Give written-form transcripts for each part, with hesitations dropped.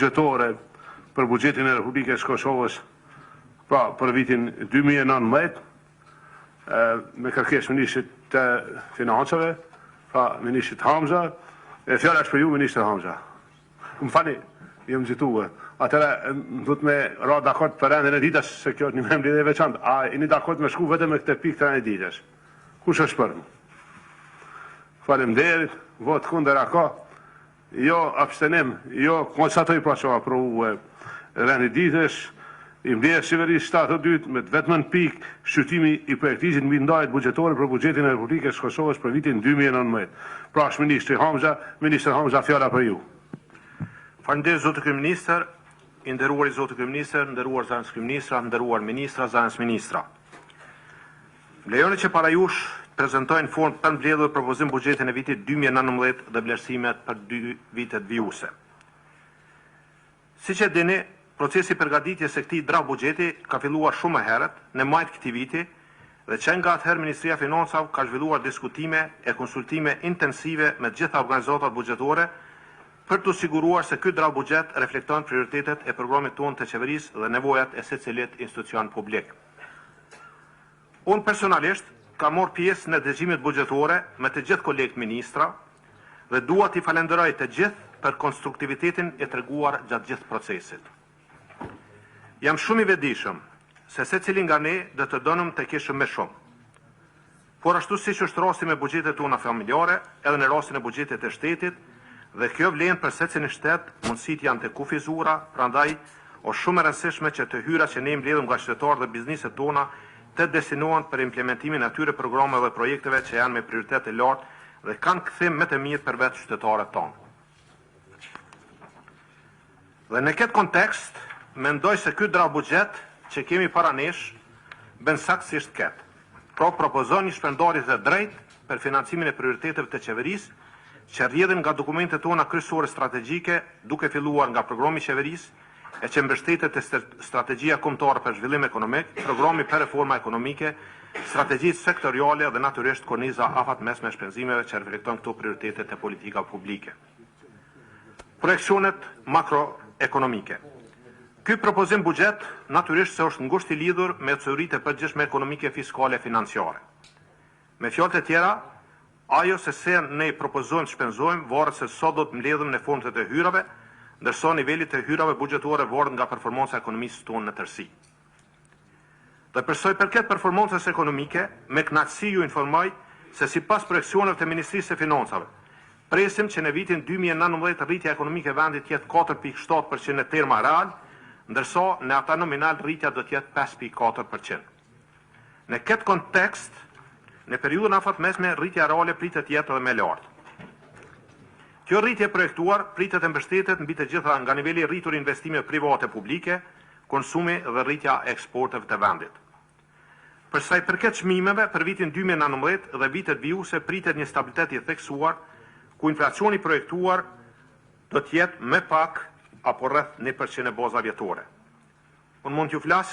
buxhetore për buxhetin e Republikës Kosovës për vitin 2019 me kërkesë Ministrit të Financave, Ministrit Hamza, e fjala është për ju, Ministri Hamza. Më fani, jam nxitur. Atëra do të me ra dakord për rendin e ditës, se kjo është një mbledhje e veçantë. A jeni dakord me shku vetëm me këtë pikë të rendit e ditës? Kush është për? Faleminderit, vot kundër ka. Jo abstenim, jo konstatoj pra që aprovu rendin e ditës. I mbledhjes qeverisë 72 me vetëm pikë shqyrtimi i projektit mbi ndajët buxhetore për buxhetin e Republikës Kosovës për vitin 2019. Pra është Ministri Hamza, Ministri Hamza, fjala për ju. Faleminderit zotë kryeministër, i nderuar zotë kryeministër, nderuar zënës kryeministra, nderuar ministra, zënës ministra. Lejoni që para jush prezantojnë në formë për mbledhur propozim buxhetin e vitit 2019 dhe vlerësimet për 2 vitet vijuse. Siç e dini, procesi përgatitjes së këtij draft buxheti ka filluar shumë më herët në maj të këtij viti dhe që nga atëherë Ministria e Financave ka zhvilluar diskutime e konsultime intensive me të gjitha organizatat buxhetore për të siguruar se ky draft buxhet reflekton prioritetet e programit tonë të qeverisë dhe nevojat e secilit institucion publik. Unë personalisht kam marrë pjesë në dëgjimet buxhetore me të gjithë kolegët ministra dhe dua t'i falenderoj të gjithë për konstruktivitetin e treguar gjatë gjithë procesit. Jam shumë i vetëdijshëm se secili nga ne do të donëm të kishim më shumë. Por ashtu siç është rasti me buxhetet tona familjare, edhe në rastin e buxhetit të shtetit, dhe kjo vlen për secilin shtet, mundësitë janë të kufizura, prandaj është shumë e rëndësishme që të hyrat që ne mbledhëm nga qytetarët dhe bizneset tona të destinohen për implementimin e atyre programeve dhe projekteve që janë me prioritet të lartë dhe kanë kthim më të mirë për vetë qytetarët tonë. Dhe në këtë kontekst, mendoj se ky draft buxhet që kemi para nesh bën saktësisht këtë. Pra propozon një shpërndarje të drejtë për financimin e prioriteteve të qeverisë që rrjedhin nga dokumentet tona kryesore strategjike, duke filluar nga programi i qeverisë e që mbështetet te strategjia kombëtare për zhvillim ekonomik, programi për reforma ekonomike, strategjitë sektoriale dhe natyrisht korniza afatmesme e shpenzimeve që reflekton këto prioritetet e politika publike. Projekcionet makroekonomike. Ky propozim buxhet natyrisht se është ngushtë i lidhur me çështjet e përgjithshme ekonomike, fiskale e financiare. Me fjalë të tjera, ajo se ne propozojmë të shpenzojmë varet se sa do të mbledhëm në formë të hyrave, ndërsa niveli të hyrave buxhetore varet nga performanca e ekonomisë tonë në tërësi. Dhe për sa i përket performancës ekonomike, me kënaqësi ju informoj se sipas projeksioneve të Ministrisë së Financave, presim që në vitin 2019 rritja ekonomike e vendit të jetë 4.7% në terma real, ndërsa në ata nominal rritja do të jetë 5.4%. Në këtë kontekst, në periudhën afatmesme rritja reale pritet të jetë edhe më lartë. Kjo rritje projektuar pritet të mbështetet mbi të gjitha nga niveli rritur investime private publike, konsumi dhe rritja e eksporteve të vendit. Për sa i përket çmimeve për vitin 2019 dhe vitet vijuse pritet një stabilitet i theksuar, ku inflacioni projektuar do të jetë më pak apo rreth 1% e baza vjetore. Unë mund t'ju flas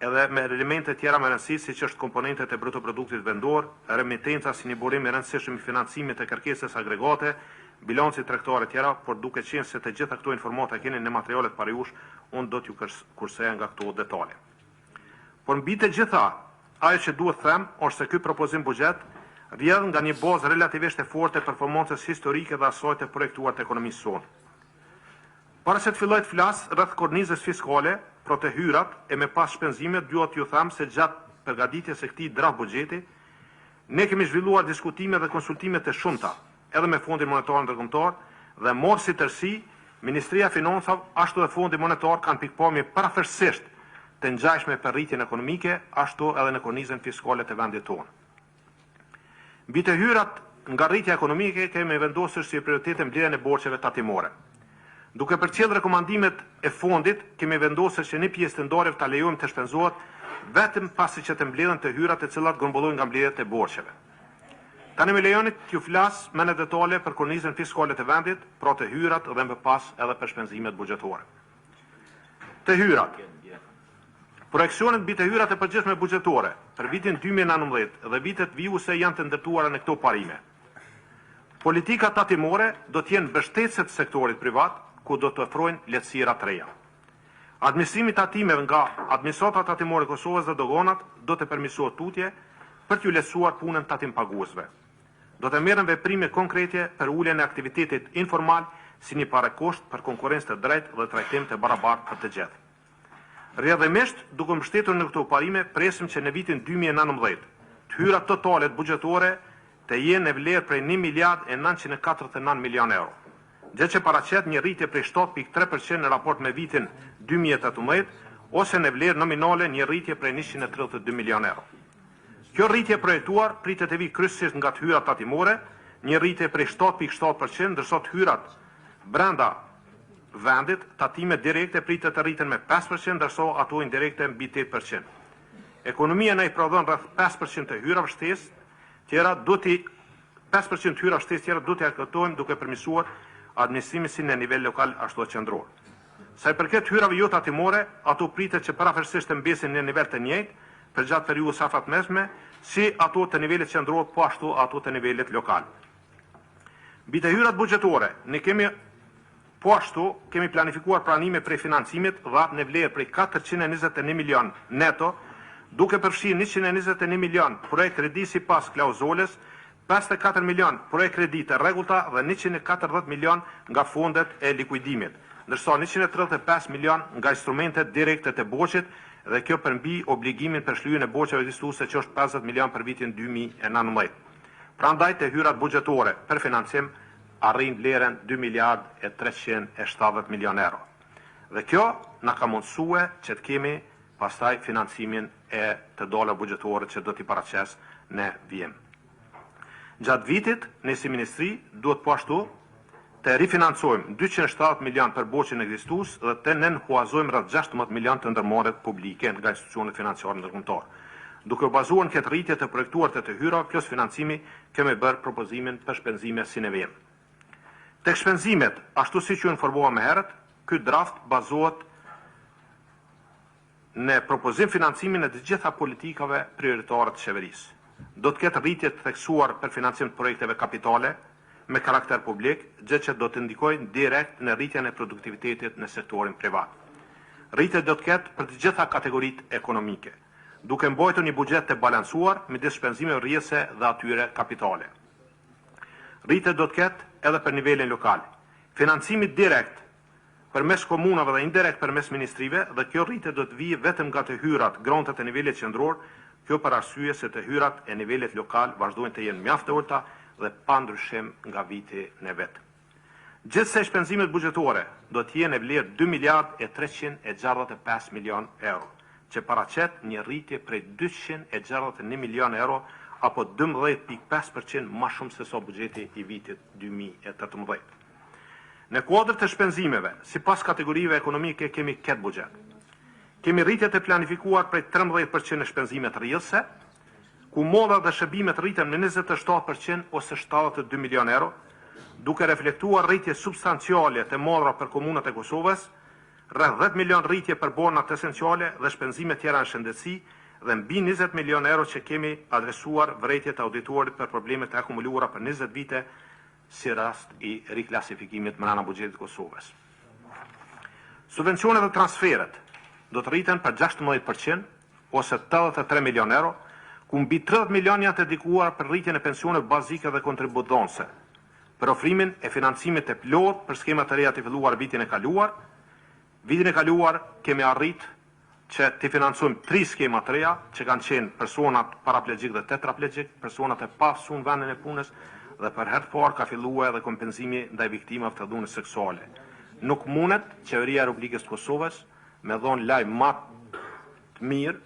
edhe me elemente tjera më rëndësi, siç është komponentet e brutoproduktit vendor, remitenca si një burim i rëndësishëm i financimit të kërkesës agregate, bilanci tregtar e tjera, por duke qenë se të gjitha këto informata keni në materialet para jush, unë do t'ju kurseja nga këto detale. Por mbi të gjitha, ajo që duhet them është se ky propozim buxhet rrjedh nga një bazë relativisht e fortë e performancës historike dhe asaj të projektuar të ekonomisë sonë. Para se të filloj të flas rreth kornizës fiskale, pro të hyrat e me pas shpenzimet, dua t'ju them se gjatë përgatitjes së këtij draft buxheti, ne kemi zhvilluar diskutime dhe konsultime të shumta, edhe me Fondin Monetar Ndërkombëtar dhe morë si tërësi, Ministria e Financave ashtu dhe Fondi Monetar kanë pikpamje parafërsisht të ngjashme për rritjen ekonomike, ashtu edhe në kornizën fiskale të vendit tonë. Mbi të hyrat nga rritja ekonomike kemi vendosur si prioritet mbledhjen e borxheve tatimore. Duke përcjell rekomandimet e fondit, kemi vendosur që një pjesë të ndarjeve ta lejojmë të shpenzohet vetëm pasi që të mbledhen të hyrat të cilat grumbullojnë nga mbledhjet e borxheve. Tani më lejoni t'ju flas me në detale për kornizën fiskale të vendit, pra të hyrat dhe më pas edhe për shpenzimet buxhetore. Të hyrat. Projekcionet mbi të hyrat e përgjithshme buxhetore për vitin 2019 dhe vitet vijuse janë të ndërtuara në këto parime. Politika tatimore do të jenë mbështetëse të sektorit privat, ku do të ofrojnë lehtësira të reja. Administrimi i tatimeve nga administrata tatimore e Kosovës dhe dogonat do të përmirësohet tutje për t'ju lehtësuar punën tatim paguesve. Do të merren veprime konkrete për uljen e aktivitetit informal si një parekosht për konkurrencë të drejtë dhe trajtim të barabartë për të gjithë. Rrjedhimisht, duke mbështetur në këto parime, presim që në vitin 2019 të hyrat totale buxhetore të jenë në vlerë prej 1 miliard e 949 milion euro, gjë që paraqet një rritje prej 7.3% në raport me vitin 2018 ose në vlerë nominale një rritje prej 132 milion euro. Kjo rritje projektuar pritet të vi kryesisht nga të hyrat tatimore, një rritje prej 7.7%, ndërsa të hyrat brenda vendit, tatimet direkte pritet të rriten me 5%, ndërsa ato indirekte mbi 8%. Ekonomia na i prodhon rreth 5% të hyrave shtesë, 5% të hyrave shtesë tjera do t'i aktojmë duke përmirësuar administrimin si në nivel lokal ashtu qendror. Sa i përket hyrave jo tatimore, ato pritet që parafërsisht të mbesin në nivel të njëjtë për gjatë periudhës afatmesme, si ato të nivelit qendror, po ashtu ato të nivelit lokal. Mbi të hyrat buxhetore, po ashtu kemi planifikuar pranime prej financimit dha në vlerë prej 421 milion neto, duke përfshirë 121 milion projekt kredi sipas klauzulës, 54 milion projekt kredi të rregullta dhe 140 milion nga fondet e likuidimit, ndërsa 135 milion nga instrumentet direkte të borxhit dhe kjo përmbi obligimin për shlyerjen e borxheve ekzistuese që është 50 milion për vitin 2019. Prandaj të hyrat buxhetore për financim arrin vlerën 2 miliard e 370 milion euro. Dhe kjo na ka mundësue që të kemi pastaj financimin e të dola buxhetore që do t'i paraqes në vijim. Gjatë vitit, ne si ministri duhet po ashtu të rifinancojmë 270 milion për borxhin ekzistues dhe të nënhuazojmë rreth 16 milion të ndërmarrjet publike nga institucionet financiare ndërkombëtare. Duke u bazuar në këtë rritje të projektuar të hyra plus financimi, kemi bërë propozimin për shpenzime si në vijim. Tek shpenzimet, ashtu si që informova më herët, ky draft bazohet në propozim financimin e të gjitha politikave prioritare të qeverisë. Do të ketë rritje të theksuar për financim të projekteve kapitale me karakter publik, gjë që do të ndikojë direkt në rritjen e produktivitetit në sektorin privat. Rritje do të ketë për të gjitha kategoritë ekonomike, duke mbajtur një buxhet të balancuar midis shpenzimeve rrjedhëse dhe atyre kapitale. Rritje do të ketë edhe për nivelin lokal. Financimi direkt përmes komunave dhe indirekt përmes ministrive dhe kjo rritje do të vijë vetëm nga të hyrat grontat e nivelit qendror, kjo për arsye se të hyrat e nivelit lokal vazhdojnë të jenë mjaft të ulta dhe pa ndryshim nga viti në vet. Gjithsej shpenzimet buxhetore do të jenë në vlerë 2 miliard e 365 milion euro, që paraqet një rritje prej 261 milion euro apo 12.5% më shumë se sa buxheti i vitit 2018. Në kuadër të shpenzimeve, sipas kategorive ekonomike kemi këtë buxhet. Kemi rritje të planifikuar prej 13% në shpenzimet rrjedhëse, ku molla dhe shërbimet rriten në 27% ose 72 milion euro, duke reflektuar rritje substanciale të mollra për komunat e Kosovës, rreth 10 milion rritje për bonat esenciale dhe shpenzime tjera në shëndetësi, dhe mbi 20 milion euro që kemi adresuar vërejtjet auditorit për problemet e akumuluara për 20 vite si rast i riklasifikimit brenda buxhetit të Kosovës. Subvencionet dhe transferet do të rriten për 16% ose 83 milion euro, ku mbi 30 milion janë të dedikuar për rritjen e pensioneve bazike dhe kontributdhënëse, për ofrimin e financimit të plot për skemat të reja të filluar vitin e kaluar. Vitin e kaluar kemi arrit që të financojmë 3 skema të reja, që kanë qenë personat paraplegjik dhe tetraplegjik, personat e pasur në vendin e punës, dhe për herë të parë ka filluar edhe kompenzimi ndaj viktimave të dhunës seksuale. Nuk mundet Qeveria e Republikës së Kosovës me dhënë lajm më të mirë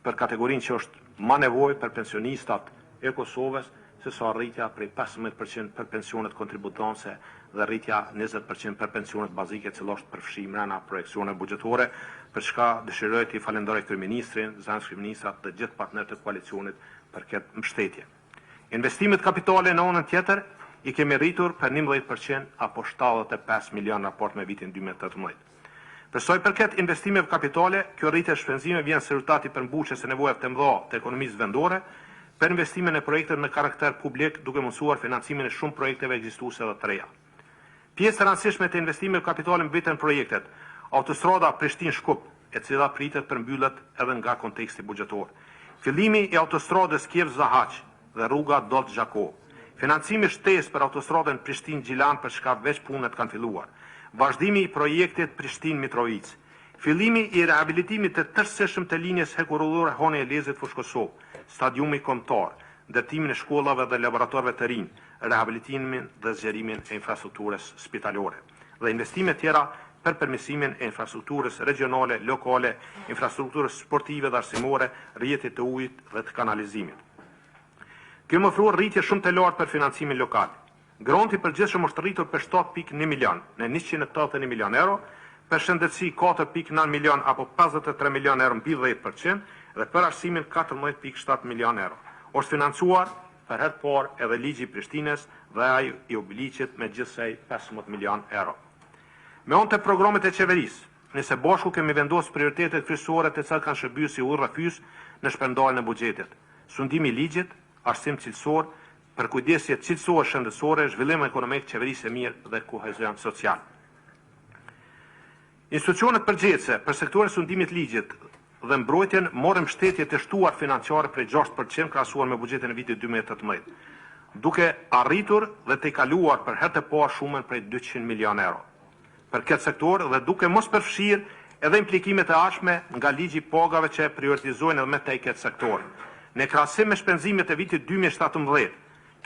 për kategorinë që është më nevojë për pensionistat e Kosovës, se sa rritja prej 15% për pensionet kontributdhënëse dhe rritja 20% për pensionet bazike, që është përfshirë brenda projekcione buxhetore, për çka dëshiroj të falenderoj kryeministrin, zënës kryeministrat dhe gjithë partnerët e koalicionit për këtë mbështetje. Investimet kapitale në anën tjetër i kemi rritur për 11% apo 75 milion në raport me vitin 2018. Për sa i përket investimeve kapitale, kjo rritje e shpenzimeve vjen si rezultat i përmbushjes së nevojave të mëdha të ekonomisë vendore për investime në projekte me karakter publik, duke mundësuar financimin e shumë projekteve ekzistuese dhe të reja. Pjesë e rëndësishme të investimeve kapitale mbeten projektet autostrada Prishtinë-Shkup, e cila pritet përmbyllet edhe nga konteksti buxhetor. Fillimi i autostradës Kiev-Zahaq dhe rruga Dolç-Gjako. Financimi shtesë për autostradën Prishtinë-Gjilan për shkak veç punët kanë filluar. Vazhdimi i projektit Prishtinë-Mitrovic. Fillimi i rehabilitimit të tërësishëm të linjës hekurudhore Hone-Elezit-Fushkosov, stadiumi kombëtar, ndërtimin e shkollave dhe laboratorëve të rinj, rehabilitimin dhe zgjerimin e infrastrukturës spitalore dhe investime tjera për përmirësimin e infrastrukturës regionale, lokale, infrastrukturës sportive dhe arsimore, rrjetit të ujit dhe të kanalizimit. Kjo më ofruar rritje shumë të lartë për financimin lokal. Granti përgjithshëm është rritur për 7.1 milion në 181 milion euro, për shëndetësi 4.9 milion apo 53 milion euro mbi 10% dhe për arsimin 14.7 milion euro. Është financuar për herë të parë edhe ligji i Prishtinës dhe ai i obliqit me gjithsej 15 milion euro. Me anë të programet e qeverisë, nëse bashku kemi vendosur prioritetet kryesore të cilat kanë shërbyer si urrëfys në shpërndarjen e buxhetit. Sundimi i ligjit, arsim cilësor, përkujdesje cilësore shëndetësore, zhvillim ekonomik, qeverisë e mirë dhe kohezion social. Institucionet përgjegjëse për sektorin e sundimit të ligjit dhe mbrojtjen morën mbështetje të shtuar financiare prej 6% krahasuar me buxhetin e vitit 2018, duke arritur dhe të kaluar për herë të parë shumën prej 200 milion euro. Për këtë sektor dhe duke mos përfshirë edhe implikimet e ardhshme nga ligji i pagave që prioritizojnë edhe me te këtë sektor. Në krahasim me shpenzimet e vitit 2017,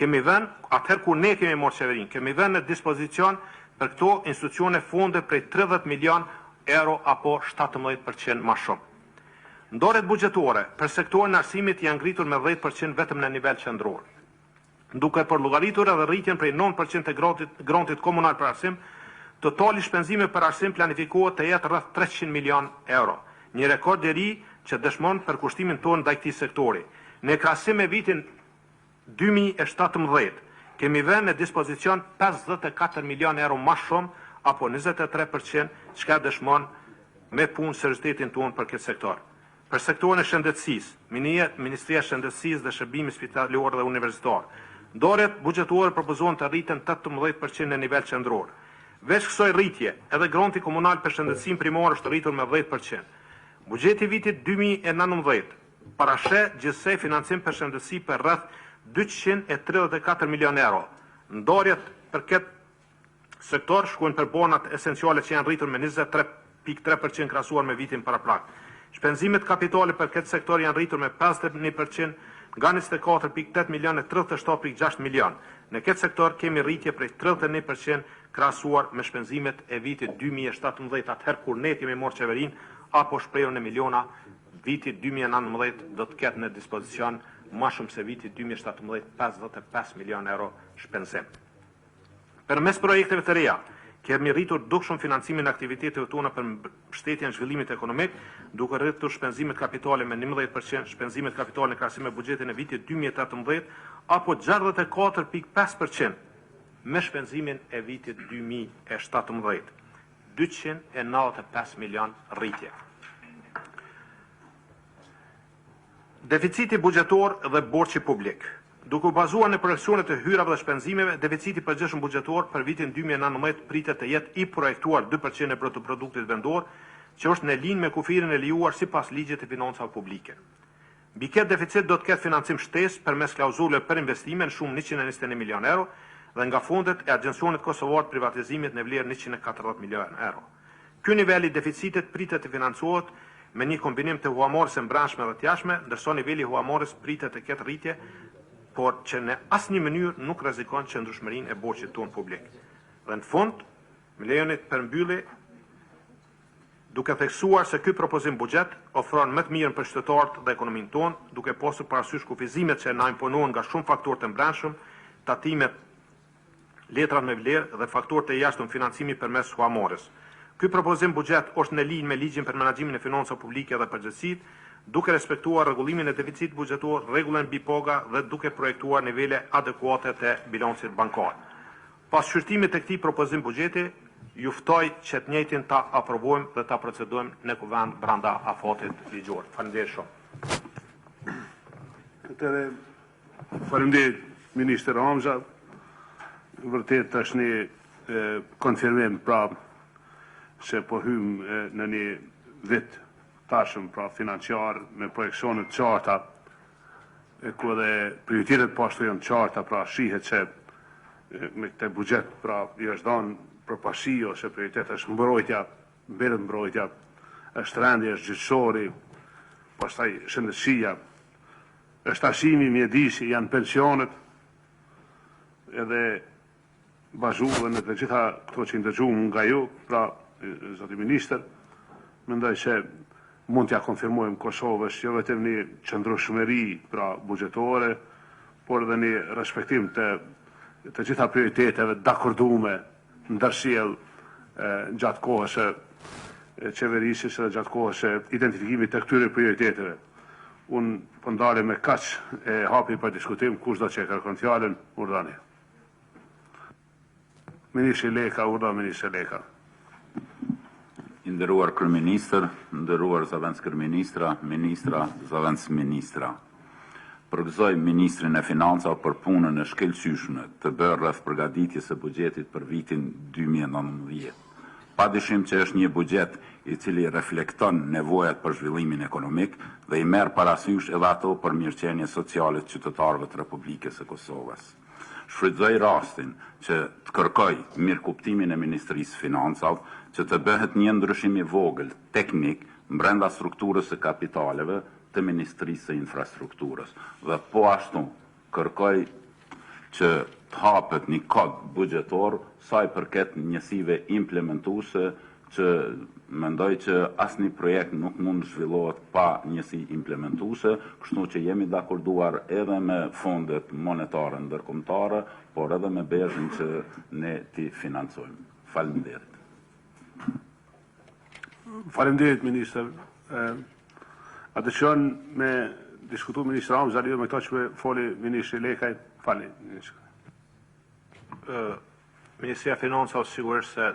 kemi vënë, atëherë kur ne kemi marrë qeverinë, kemi vënë në dispozicion për këto institucione fonde prej 30 milion euro apo 17% më shumë. Ndarjet buxhetore për sektorin e arsimit janë ngritur me 10% vetëm në nivel qendror, duke përllogaritur edhe rritjen prej 9% të grantit komunal për arsim. Totali shpenzime për arsim planifikohet të jetë rreth 300 milion euro, një rekord i ri që dëshmon për kushtimin tonë ndaj këtij sektori. Në krahasim me vitin 2017, kemi vënë në dispozicion 54 milion euro më shumë apo 23%, çka dëshmon me punë seriozitetin tonë për këtë sektor. Për sektorin e shëndetësisë, Ministria e Shëndetësisë dhe Shërbimit Spitalor dhe Universitar, ndarjet buxhetore propozohen të rriten 18% në nivel qendror. Veç kësaj rritje, edhe granti komunal për shëndetësinë primare është rritur me 10%. Buxheti i vitit 2019 parasheh gjithsej financim për shëndetësi për rreth 234 milion euro. Ndarjet për këtë sektor shkojnë për bonat esenciale që janë rritur me 23.3% krahasuar me vitin paraprak. Shpenzimet kapitale për këtë sektor janë rritur me 51%, nga 24.8 milion e 37.6 milion. Në këtë sektor kemi rritje prej 31% krahasuar me shpenzimet e vitit 2017, atëherë kur ne kemi marrë qeverinë, apo shprehur në miliona, vitit 2019 do të ketë në dispozicion më shumë se vitit 2017 55 milion euro shpenzim. Përmes projekteve të reja, kemi rritur dukshëm financimin e aktiviteteve tona për mbështetjen e zhvillimit ekonomik, duke rritur shpenzimet kapitale me 11%, shpenzimet kapitale në krahasim me buxhetin e vitit 2018, apo 64.5% me shpenzimin e vitit 2017. 295 milion rritje. Deficiti buxhetor dhe borxhi publik. Duke u bazuar në projekcionet e hyrave dhe shpenzimeve, deficiti përgjithshëm buxhetor për vitin 2019 pritet të jetë i projektuar 2% e brutoproduktit vendor, që është në linjë me kufirin e lejuar sipas ligjit të financave publike. Mbi këtë deficit do të ketë financim shtesë përmes klauzuleve për investime në shumë 121 milion euro dhe nga fondet e Agjencionit Kosovar të Privatizimit në vlerë 140 milion euro. Ky nivel i deficitit pritet të financohet me një kombinim të huamarrjes së brendshme dhe të jashtme, ndërsa niveli i huamarrjes pritet të ketë rritje, por që në asnjë mënyrë nuk rrezikon qëndrueshmërinë e borxhit tonë publik. Dhe në fund, më lejoni të përmbylli duke theksuar se ky propozim buxhet ofron më të mirën për qytetarët dhe ekonominë tonë, duke pasur parasysh kufizimet që na imponohen nga shumë faktorë të brendshëm, tatimet, letrat me vlerë dhe faktorët e jashtëm financimi përmes huamarrjes. Ky propozim buxhet është në linjë me ligjin për menaxhimin e financave publike dhe përgjegjësitë, duke respektuar rregullimin e deficitit buxhetor, rregullën mbi paga dhe duke projektuar nivele adekuate të bilancit bankar. Pas shqyrtimit të këtij propozim buxheti, ju ftoj që të njëjtin ta aprovojmë dhe ta procedojmë në kuvend brenda afatit ligjor. Faleminderit shumë. Faleminderit Ministër Hamza. Vërtet tashni konfirmim pra se po hym në një vit tashëm pra financiar me projekcione të qarta ku edhe prioritetet pashtu janë qarta, pra shihet se me këtë buxhet pra i është dhënë përparësi ose prioritet është mbrojtja, mbetët mbrojtja, është rendja, është gjithësori, pastaj shëndetësia, është arsimi, mjedisi, janë pensionet, edhe bazuar në të gjitha këto që ndëgjuam nga ju, pra zoti ministër, mendoj se mund t'ja konfirmojmë Kosovës jo vetëm një qëndrueshmëri pra buxhetore, por edhe një respektim të gjitha prioriteteve dakordume ndërsjell gjatë kohës së qeverisjes dhe gjatë kohës së identifikimit të këtyre prioriteteve. Unë po ndalem me kaq e hapi për diskutim, kushdo që e kërkon fjalën, urdhani. Ministri Leka, urdhë Ministri Leka. I nderuar kryeministër, nderuar zëvendës kryeministra, ministra, zëvendës ministra. Përgëzoj ministrin e financave për punën e shkëlqyeshme të bërë rreth përgatitjes së buxhetit për vitin 2019. Padyshim që është një buxhet i cili reflekton nevojat për zhvillimin ekonomik dhe i merr parasysh edhe ato për mirëqenie sociale të qytetarëve të Republikës së Kosovës. Shfrytëzoj rastin që të kërkoj mirëkuptimin e Ministrisë Financave që të bëhet një ndryshim i vogël teknik brenda strukturës së kapitaleve të Ministrisë së Infrastrukturës dhe po ashtu kërkoj që të hapet një kod buxhetor sa i përket njësive implementuese që mendoj që asnjë projekt nuk mund zhvillohet pa njësi implementuese, kështu që jemi dakorduar edhe me fondet monetare ndërkombëtare, por edhe me bezhin që ne ti financojmë. Faleminderit. Faleminderit, ministër. Adecion me diskutu ministra Hamza, lidhur me këto që foli ministri Lekaj. Fali. Ministria e Financave sigurisht se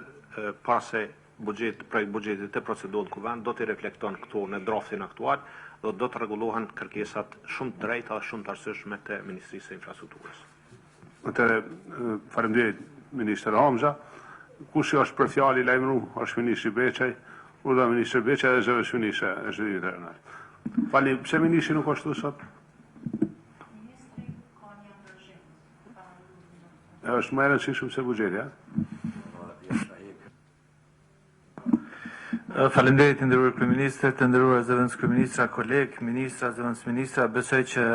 pase projekt buxhetit të procedurit kuvend do të reflekton këtu në draftin aktual dhe do të rregullohen kërkesat shumë të drejta dhe shumë të arsyeshme të Ministrisë së Infrastrukturës. Atëre, faleminderit ministër Hamza. Kush është për fjalë i lajmëru është ministri Beçaj, urdhë ministri Beçaj dhe zëvendës ministre e zhvillimit rajonal. Fali, pse ministri nuk është këtu sot? Ministri ka një ndryshim. Është më e rëndësishme se buxheti, ja? Faleminderit të nderuar kryeministër, të nderuar zëvendës kryeministra, kolegë, ministra, zëvendës ministra, besoj që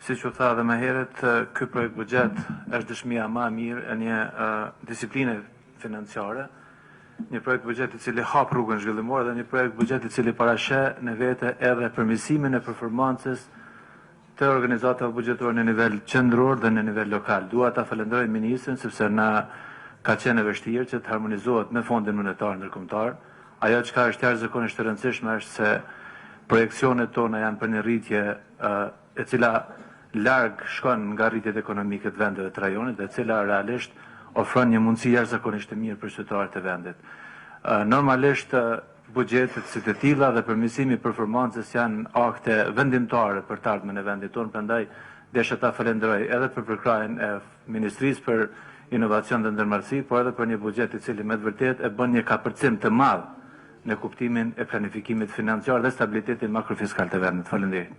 siç u tha edhe më herët, ky projekt buxhet është dëshmia më e mirë e një disipline financiare, një projekt buxhet i cili hap rrugën zhvillimore dhe një projekt buxhet i cili parasheh në vete edhe përmirësimin e performancës të organizatave buxhetore në nivel qendror dhe në nivel lokal. Dua ta falenderoj ministrin sepse na ka qenë e vështirë që të harmonizohet me Fondin Monetar Ndërkombëtar. Ajo çka është jashtëzakonisht e rëndësishme është se projekcionet tona janë për një rritje e cila larg shkon nga rritjet ekonomike të vendeve të rajonit dhe e cila realisht ofron një mundësi jashtëzakonisht të mirë për qytetarët e vendit. Normalisht buxhetet si të tilla dhe përmirësimi i performancës janë akte vendimtare për të ardhmen e vendit tonë, prandaj desha ta falenderoj edhe për përkrahjen e Ministrisë për Inovacion dhe Ndërmarrësi, por edhe për një buxhet i cili me të vërtetë e bën një kapërcim të madh në kuptimin e planifikimit financiar dhe stabilitetin makrofiskal të vendit. Faleminderit.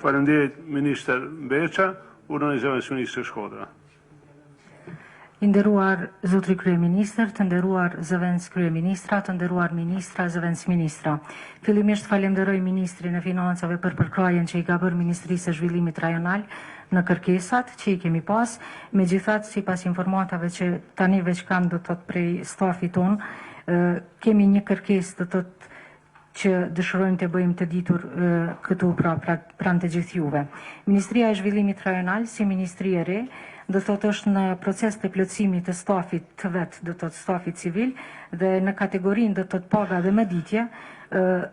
Faleminderit ministër Beça, urdhën e zëvendës ministër Shkodra. I nderuar zotri kryeministër, të nderuar zëvendës kryeministra, të nderuar ministra, zëvendës ministra. Fillimisht falenderoj ministrin e Financave për përkrahjen që i ka bërë Ministrisë së Zhvillimit Rajonal në kërkesat që i kemi pas, megjithatë sipas informatave që tani veç kam do të thotë prej stafit ton, kemi një kërkesë do të thotë që dëshirojmë të bëjmë të ditur këtu pranë të gjithë juve. Ministria e Zhvillimit Rajonal si ministri e re do të thotë është në proces të plotësimit të stafit të vet, do të thotë stafit civil dhe në kategorinë do të thotë paga dhe mëditje,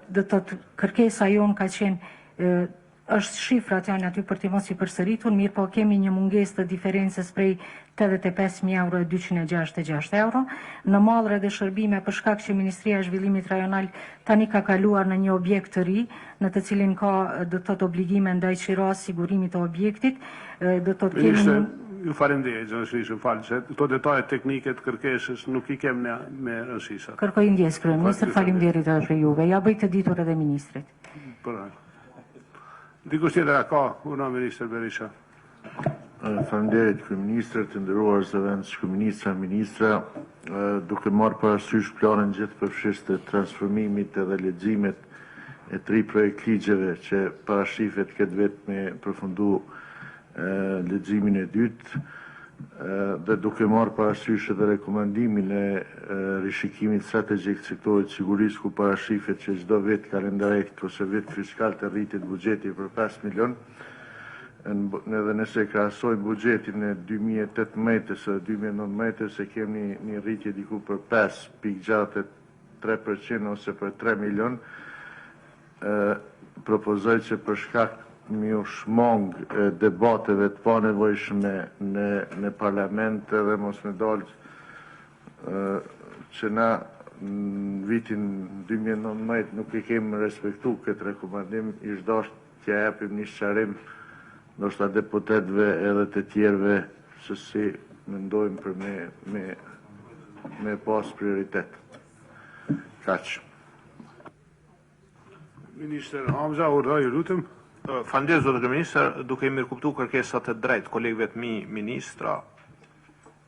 do të thotë kërkesa jon ka qenë është shifrat janë aty për të mos i përsëritur, mirë po kemi një mungesë të diferencës prej 85.000 euro e 266 euro. Në mallre dhe shërbime për shkak që Ministria e Zhvillimit Rajonal tani ka kaluar në një objekt të ri, në të cilin ka do të thotë obligime ndaj qiras, sigurimit të objektit, do të thotë kemi Ju falenderoj, zëvendësministër, falë se këto detajet teknike të kërkesës nuk I kem ne me rëndësi sot. Kërkoj ndjes kryeministër, faleminderit edhe për juve. Ja bëj të ditur edhe ministrit. Dikush tjetër ka, ura ministër Berisha. Faleminderit kryeministër, të nderuar zëvendës kryeministra, ministra, duke marrë parasysh planin gjithë përfshirës të transformimit edhe leximet e 3 projekt ligjeve që parashifet këtë vetë me përfundu leximin e dytë dhe duke marrë parasysh edhe rekomandimin e rishikimit strategjik të sektorit sigurisë ku parashifet që çdo vit kalendarekt ose vit fiskal të rritet buxheti për 5 milion. Edhe nëse krahasojmë buxhetin e 2018 së 2019 se kemi një rritje diku për 5.3% ose për 3 milion, propozoj që për shkak mi u shmong debateve të panevojshme në parlament edhe mos me dalë që na në vitin 2019 nuk I kemi respektu këtë rekomandim, ishtë dasht që japim një sqarim ndoshta deputetëve edhe të tjerëve se si mendojmë për me pas prioritet. Kaq. Minister Hamza, urdhaj, lutem. Faleminderit zoti kryeministër, duke I mirë kuptuar kërkesat e drejtë kolegëve të mi ministra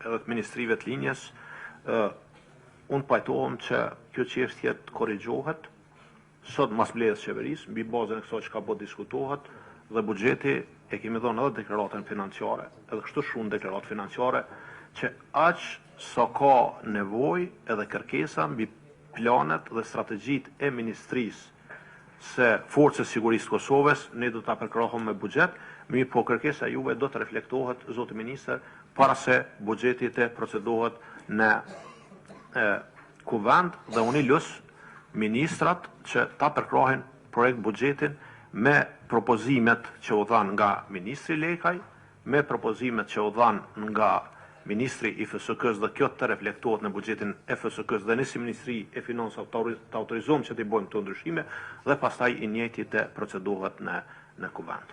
edhe të ministrive të linjes, unë pajtohem që kjo çështje të korrigjohet sot mas mbledhjes së qeverisë, mbi bazën e kësaj që ka bërë diskutohet dhe buxheti e kemi dhënë edhe deklaratën financiare, edhe kështu shumë deklaratë financiare që aq sa ka nevojë edhe kërkesa mbi planet dhe strategjitë e ministrisë se forcës sigurisë të Kosovës, ne do ta përkrahojmë me buxhet, mirë po kërkesa juve do të reflektohet, zoti ministër, para se buxheti të procedohet në kuvend dhe unë I lus ministrat që ta përkrahin projekt buxhetin me propozimet që u dhanë nga ministri Lekaj, me propozimet që u dhanë nga ministri I FSK-s dhe kjo të reflektohet në buxhetin e FSK-s dhe ne si Ministri e Financave të autorizojmë që të bëjmë këto ndryshime dhe pastaj I njëjti të procedohet në kuvend.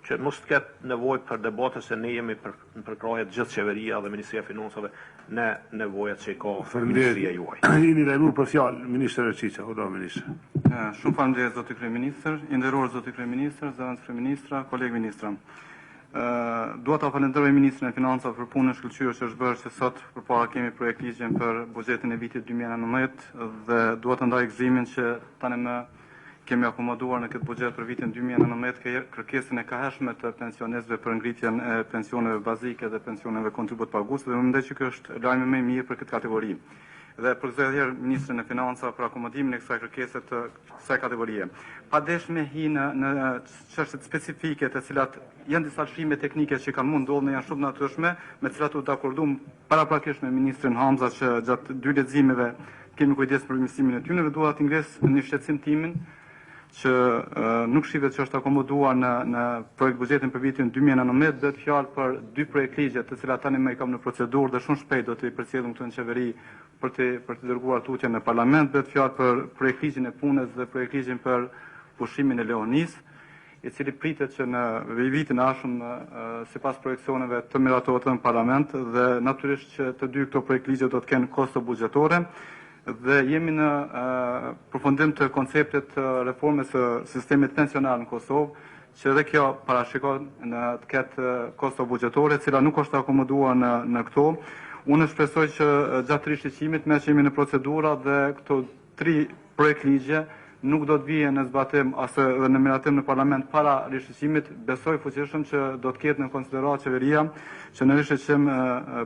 Që mos të ketë nevojë për debate se ne jemi në përkrahje gjithë qeveria dhe Ministria e Financave në nevojat që ka ministria juaj. Jeni lajmur për fjalë, ministër Erqiça, odo ministër. Shumë faleminderit zoti kryeministër, I nderuar zoti kryeministër, zëvendës kryeministra, kolegë ministra. Dua ta falenderoj ministrin e Financave për punën e shkëlqyer që është bërë që sot përpara kemi projekt ligjin për buxhetin e vitit 2019 dhe dua të ndaj gëzimin që tani më kemi akomoduar në këtë buxhet për vitin 2019 kërkesën e kaheshme të pensionistëve për ngritjen e pensioneve bazike dhe pensioneve kontribut pagues dhe mendoj që ky është lajmi më I mirë për këtë kategori. Dhe përgëzoj edhe herë ministrin e Financave për akomodimin e kësaj kërkese të kësaj kategorie. Padesh me hi në çështjet specifike të cilat janë disa çrime teknike që kanë mundur dhe janë shumë natyrshme, me të cilat u dakordum paraprakisht me ministrin Hamza që gjatë 2 leximeve kemi kujdes për përmirësimin e tyre dhe dua të ngres në shqetësim timin që nuk shihet që është akomoduar në projekt buxhetin për vitin 2019, bëhet fjalë për 2 projekt ligje të cilat tani më I kam në procedurë dhe shumë shpejt do të I përcjellëm këtu në qeveri për të dërguar tutje në parlament, bëhet fjalë për projekt ligjin e punës dhe projekt ligjin për pushimin e Leonis, I cili pritet që në vitin e ardhshëm sipas projeksioneve të miratohet në parlament dhe natyrisht që të dy këto projekt ligje do të kenë kosto buxhetore dhe jemi në përfundim të konceptet të reformës së sistemit pensional në Kosovë, që edhe kjo parashikon të ketë kosto buxhetore, cila nuk është akomoduar në këto. Unë shpresoj që gjatë rishqimit, me që jemi në procedura dhe këto 3 projekt ligje nuk do të vijë në zbatim ose në miratim në parlament para rishqimit, besoj fuqishëm që do të ketë në konsiderat qeveria që në rishqim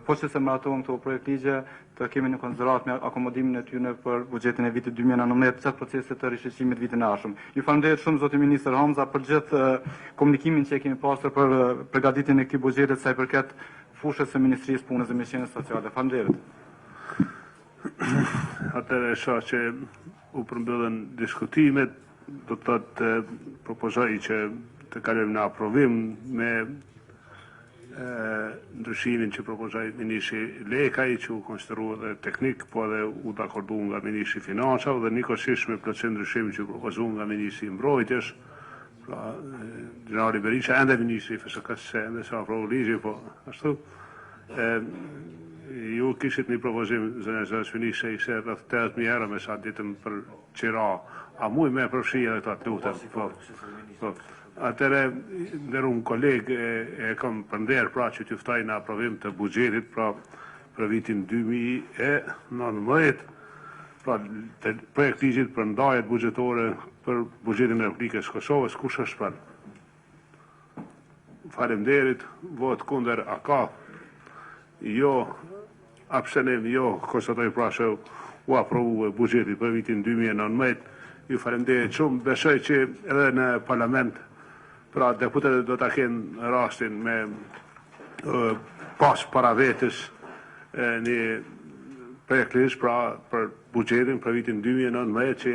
po që se miratohen këto projekt ligje të kemi në konsiderat me akomodimin e tyre për buxhetin e vitit 2019 gjatë procesit të rishqimit vitin e ardhshëm. Ju falenderoj shumë zoti ministër Hamza për gjithë komunikimin që kemi pasur për përgatitjen e këtij buxheti sa I përket fushës së Ministrisë Punës dhe Mëshirës Sociale. Faleminderit. Atëherë sa që u përmbyllën diskutimet, do të thotë propozoj që të kalojmë në aprovim me ndryshimin që propozoi ministri Lekaj, që u konsiderua dhe teknik, po edhe u dakordua nga ministri Financave dhe njëkohësisht me plotësim ndryshimin që u propozuar nga ministri I Mbrojtjes, Pra, generali Berisha ende ministri FSK-s ende sa afrohu ligji, po ashtu. Ju kishit një propozim, zënës ministri, se rrëth 80.000 euro me sa ditëm për qira. A muj me përfshia dhe të lutem. Atëre, ndërru më koleg e kam përnder pra që t'ju ftaj në aprovim të bugjetit pra për vitin 2019, pra të projekt ligjit për ndajet bugjetore për bugjetin e Republikës Kosovës, kush është për? Faleminderit, vot kunder a ka? Jo, abstenim, jo, konstatoj pra që u aprovu bugjeti për vitin 2019, ju faleminderit shumë, besoj që edhe në parlament, pra deputetet do të kenë rastin me pas para vetës një projekt ligj pra për bugjetin për vitin 2019 që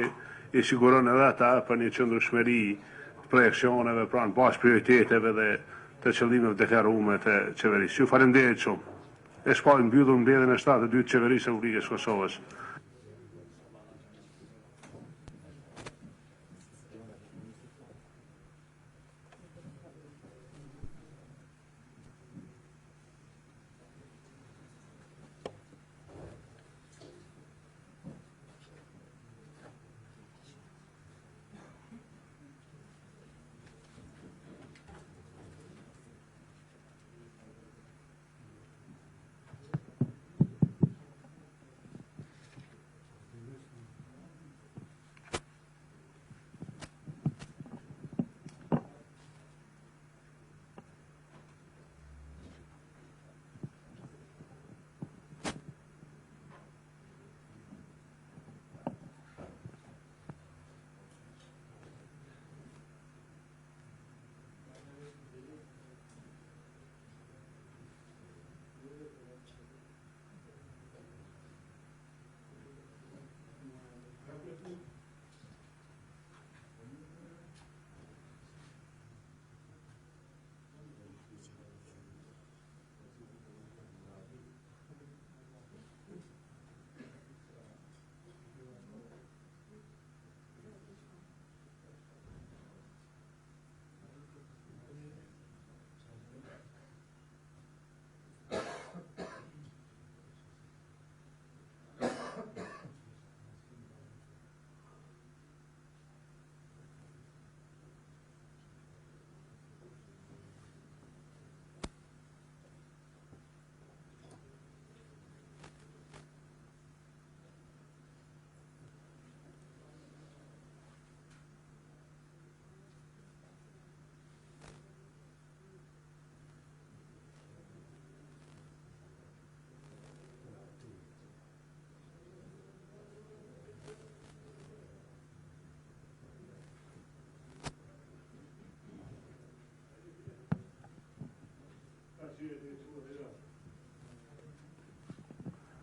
i siguron edhe ata për një qëndrueshmëri projekcioneve, pra në bazë prioriteteve dhe të qëllimeve deklaruar të qeverisë. Ju faleminderit shumë. E shpall mbyllur mbledhjen e 72 të qeverisë së Republikës Kosovës.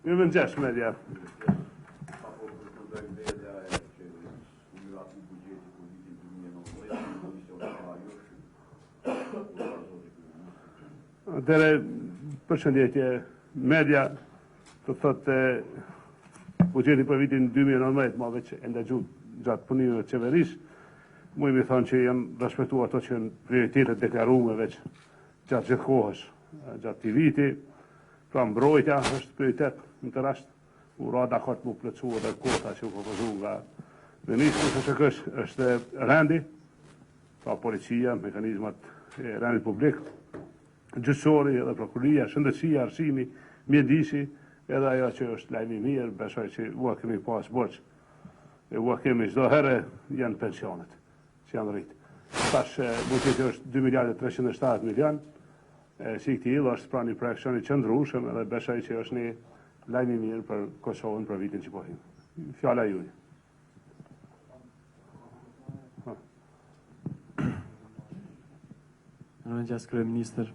Mirëmëngjes media. Atëre, përshëndetje, media të thotë bugjeti për vitin 2019, ma veç e ndëgju gjatë punimeve të qeverisë, mu i mi thonë që janë respektuar ato që janë prioritetet deklaruar veç gjatë gjithë kohës, gjatë këtij viti. Pra mbrojtja është prioritet në të rast, u ra dakord mu plotësua dhe kota që u propozu nga ministri SSK-s është rendi, pra policia, mekanizmat e rendit publik, gjyqësori edhe prokuria, shëndetësia, arsimi, mjedisi, edhe ajo që është lajmi mirë, besoj që ua kemi pas borç, e ua kemi çdo herë janë pensionet që janë rritë. Tash bugjeti është 2.370 milion. Si këti ilë është pra një projekcion i qëndrueshëm edhe besoj që është një lajm i mirë për Kosovën për vitin që po him. Fjala juaj. Mirëmëngjes kryeministër,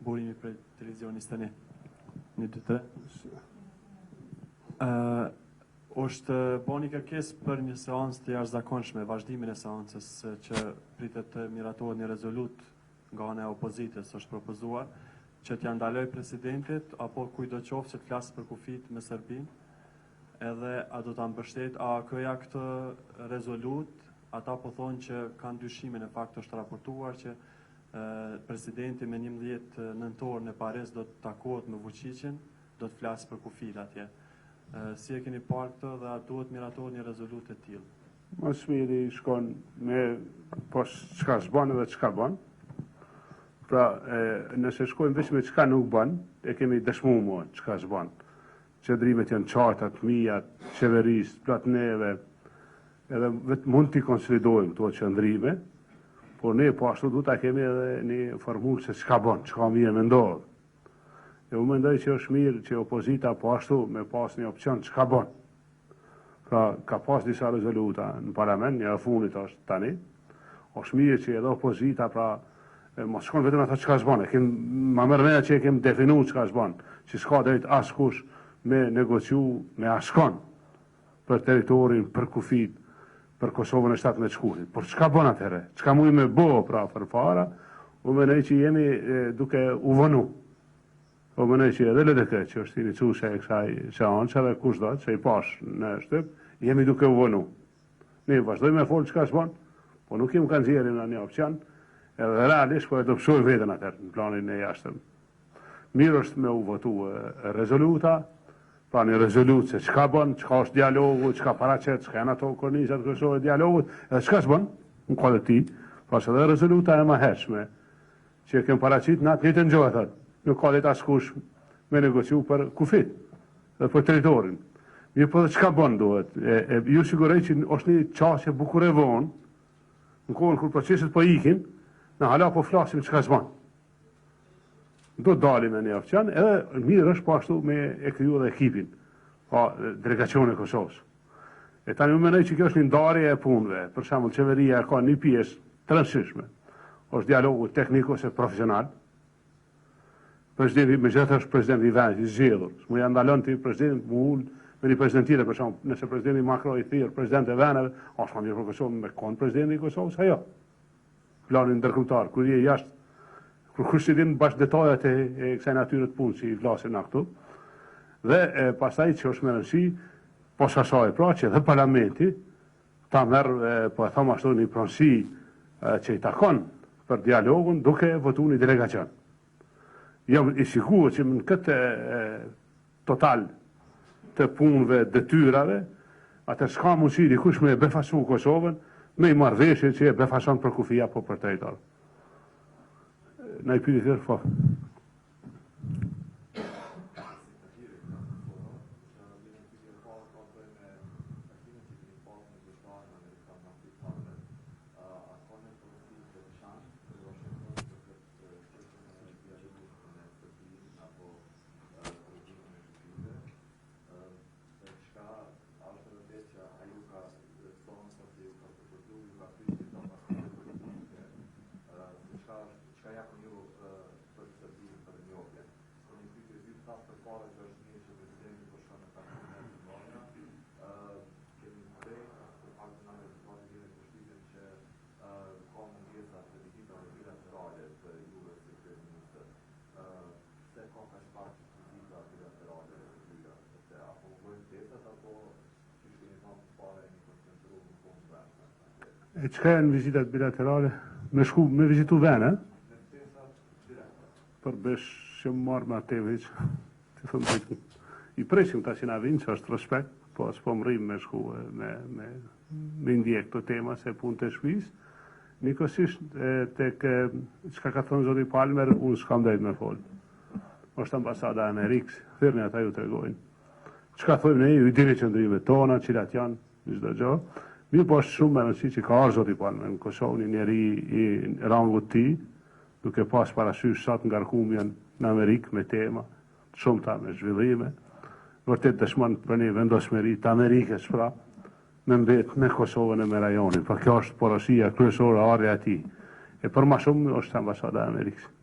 burimi për televizionis tani. 1, 2, 3. Është boni kërkesë për një seancë të jashtëzakonshme, vazhdimin e seancës që pritet të miratohet një rezolut nga ana e opozitës është propozuar që t'ja ndaloj presidentit apo kujdo qoftë që të flasë për kufit me Serbinë, edhe a do ta mbështet, a këja këtë rezolut ata po thonë që kanë dyshime, në fakt është raportuar që presidenti me 11 nëntor në Paris do të takohet me Vučićin, do të flasë për kufit atje. Si e keni parë këtë dhe a duhet miratohet një rezolut e tillë? Mas miri shkon me pos çka s'bën edhe çka bën. Pra, nëse shkojmë veç me çka nuk bën, e kemi dëshmuar çka s'bën. Qëndrimet janë qarta, të mia, qeverisë, plot neve, edhe vetë mund t'i konsolidojmë këto qëndrime, por ne po ashtu duhet ta kemi edhe një formulë se çka bën, çka mirë me ndodh. E u mendoj që është mirë që opozita po ashtu me pas një opcion çka bën. Pra, ka pas disa rezoluta në parlament, një e fundit është tani, është mirë që edhe opozita pra mos shkon vetëm ato çka s'bën, ma merr mendja që e kem definuar çka s'bën, që s'ka drejt askush me negociu me askon për territorin, për kufit, për Kosovën e 17 shkurtit. Por çka bën atëherë? Çka mund me bë pra përpara? U mendoj që jemi duke u vënu. U mendoj që edhe LDK që është inicuese e kësaj seance dhe kushdo që i pash në shtyp, jemi duke u vënu. Ne vazhdojmë me fol çka s'bën, po nuk kemi kanë nxjerrë në një opcion, edhe realisht po e dobësoj veten atëherë në planin e jashtëm. Mirë është me u votu rezoluta, pra një rezolut se çka bën, çka është dialogu, çka paraqet, çka janë ato kornizat kryesore të dialogut, edhe çka s'bën, në kolektiv, pas edhe rezoluta e mëhershme, që kem paraqit në atë njëjtën gjuhë thotë, nuk ka let askush me negociu për kufit dhe për territorin. Mirë po çka bën duhet? Ju sigurej që është një çështje bukur e vonë, në kohën kur proceset po ikin, në hala po flasim çka s'bën. Do të dalim me një opcion, edhe mirë është po ashtu me e kriju edhe ekipin, pa delegacione e Kosovës. E tani më mendoj që kjo është një ndarje e punëve, për shembull qeveria ka një pjesë të rëndësishme, është dialogu teknik ose profesional. Presidenti megjithatë është presidenti i vendit i zgjedhur, s'mu ja ndalon ti presidenti më ul me një president tjetër, për shembull, nëse presidenti Macron i thirr president e vendeve, është më mirë për Kosovën me kon presidenti i Kosovës ajo. Planin ndërkombëtar, kur je jashtë kur kush i din bash detajat e kësaj natyre të punë që i vlasin na këtu. Dhe pastaj që është më rëndësi, posa asaj pra që dhe parlamenti ta merr po e them ashtu një pronësi që i takon për dialogun duke votuar një delegacion. Jam i sigurt që në këtë total të punëve, detyrave, atë s'ka mundësi dikush me befasu Kosovën, me i marrëveshje që e befason për kufi apo për territor. Në i pyri tërë, po. E çka janë vizitat bilaterale? Me vizitu vene? Për besh që më marrë me ateve që të thëmë dhejtë. I presim ta që na vinë, që është respekt, po s'po më rrim me shku me ndjek të tema se punë të shpis. Nikosisht, tek çka ka thënë zoti Palmer, unë s'kam drejt me folë. Është ambasada Amerikës, thyrni ata ju tregojnë. Çka thojmë ne, ju i dini qëndrimet tona, cilat janë, çdo gjë. Mirë po është shumë me rëndësi që ka ardhur zoti Palmer në Kosovë, një njeri i rangut ti, duke pas parasysh sa të ngarkuar janë në Amerikë me tema, shumëta me zhvillime. Vërtet dëshmon për një vendosmëri të Amerikës pra, me mbet me Kosovën e me rajonin. Për kjo është porosia kryesore ardha e tij. E për më shumë është ambasada e Amerikës.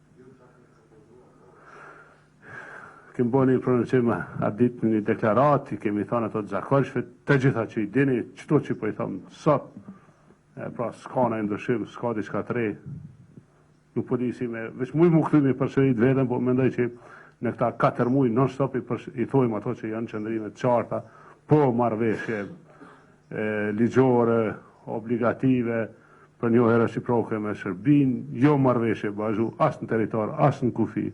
Kemi bërë një prononcim atë ditë në një deklarat, i kemi thënë ato të zakonshme, të gjitha që i dini, çdo që po i them sot, pra s'ka në ndryshim, s'ka diçka të re. Nuk po di si me, veç muj mu këthymi përsërit vetëm, po mendoj që në këta 4 muj non-stop i thojmë ato që janë qëndrimet qarta, po marrëveshje ligjore obligative për njohje reciproke me Serbinë, jo marrëveshje bazu as në territor, as në kufi.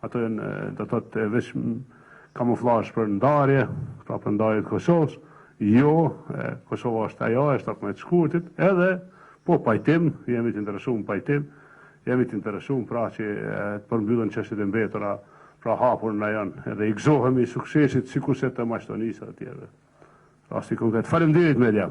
Ato janë do të thotë vetëm kamuflazh për ndarje, pra për ndarje të Kosovës. Jo, Kosova është ajo, është me të shkurtit, edhe po pajtim, jemi të interesuar në pajtim, jemi të interesuar pra që të përmbyllen çështjet e mbetura, pra hapur në janë, edhe i gëzohemi suksesit sikurse të Maqedonisë e të tjerëve. Rasti konkret. Faleminderit media.